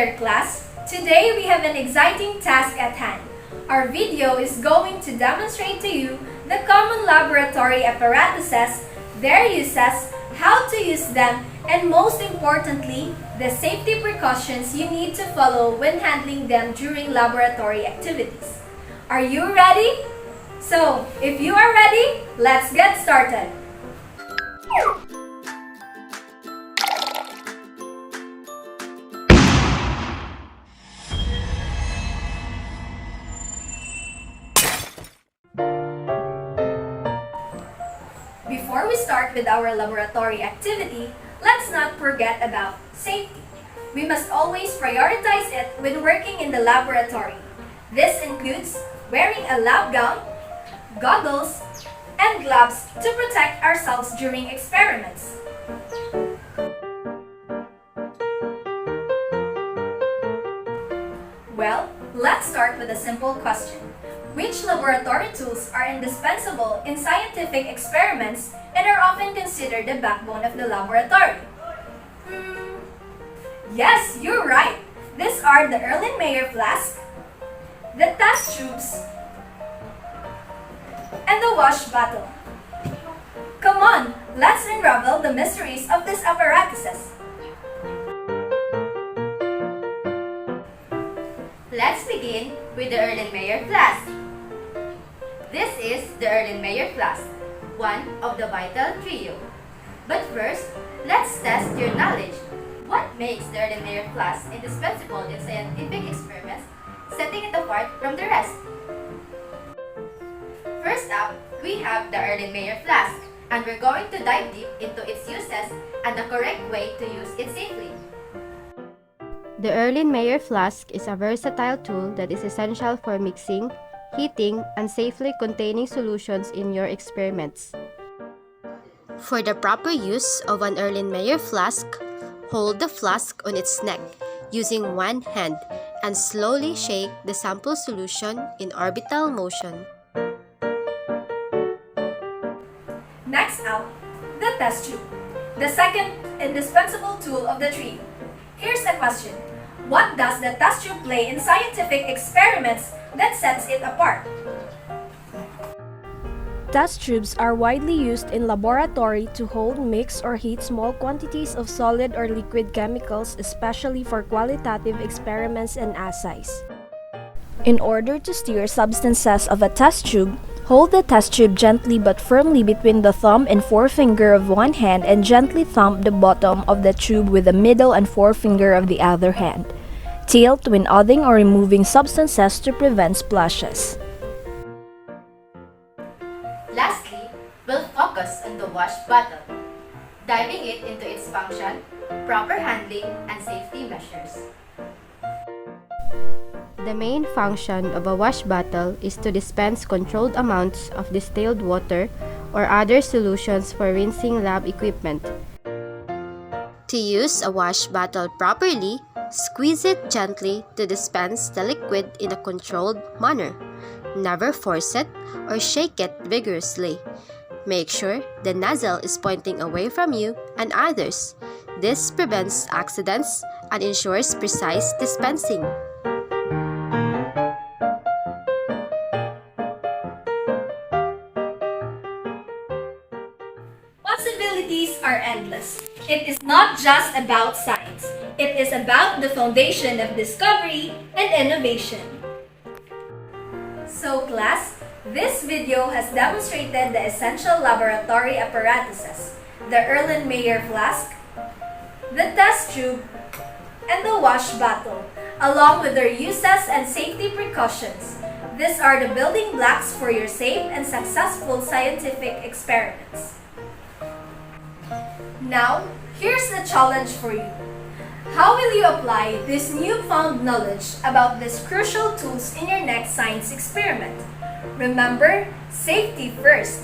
there, class! Today we have an exciting task at hand. Our video is going to demonstrate to you the common laboratory apparatuses, their uses, how to use them, and most importantly, the safety precautions you need to follow when handling them during laboratory activities. Are you ready? So, if you are ready, let's get started! Before we start with our laboratory activity, let's not forget about safety. We must always prioritize it when working in the laboratory. This includes wearing a lab gown, goggles, and gloves to protect ourselves during experiments. Well, let's start with a simple question. Which laboratory tools are indispensable in scientific experiments and are often considered the backbone of the laboratory? Yes, you're right! These are the Erlenmeyer flask, the test tubes, and the wash bottle. Come on, let's unravel the mysteries of these apparatuses. Let's begin with the Erlenmeyer flask. This is the Erlenmeyer flask, one of the vital trio. But first, let's test your knowledge. What makes the Erlenmeyer flask indispensable in scientific experiments, setting it apart from the rest? First up, we have the Erlenmeyer flask, and we're going to dive deep into its uses and the correct way to use it safely. The Erlenmeyer flask is a versatile tool that is essential for mixing, heating, and safely containing solutions in your experiments. For the proper use of an Erlenmeyer flask, hold the flask on its neck using one hand and slowly shake the sample solution in orbital motion. Next out, the test tube, the second indispensable tool of the trio. Here's a question. What does the test tube play in scientific experiments that sets it apart? Test tubes are widely used in laboratory to hold, mix, or heat small quantities of solid or liquid chemicals, especially for qualitative experiments and assays. In order to steer substances of a test tube, hold the test tube gently but firmly between the thumb and forefinger of one hand and gently thump the bottom of the tube with the middle and forefinger of the other hand. Tilt when adding or removing substances to prevent splashes. Lastly, we'll focus on the wash bottle, diving it into its function, proper handling, and safety measures. The main function of a wash bottle is to dispense controlled amounts of distilled water or other solutions for rinsing lab equipment. To use a wash bottle properly, squeeze it gently to dispense the liquid in a controlled manner. Never force it or shake it vigorously. Make sure the nozzle is pointing away from you and others. This prevents accidents and ensures precise dispensing. Possibilities are endless. It is not just about science. It is about the foundation of discovery and innovation. So class, this video has demonstrated the essential laboratory apparatuses, the Erlenmeyer flask, the test tube, and the wash bottle, along with their uses and safety precautions. These are the building blocks for your safe and successful scientific experiments. Now, here's the challenge for you. How will you apply this newfound knowledge about these crucial tools in your next science experiment? Remember, safety first.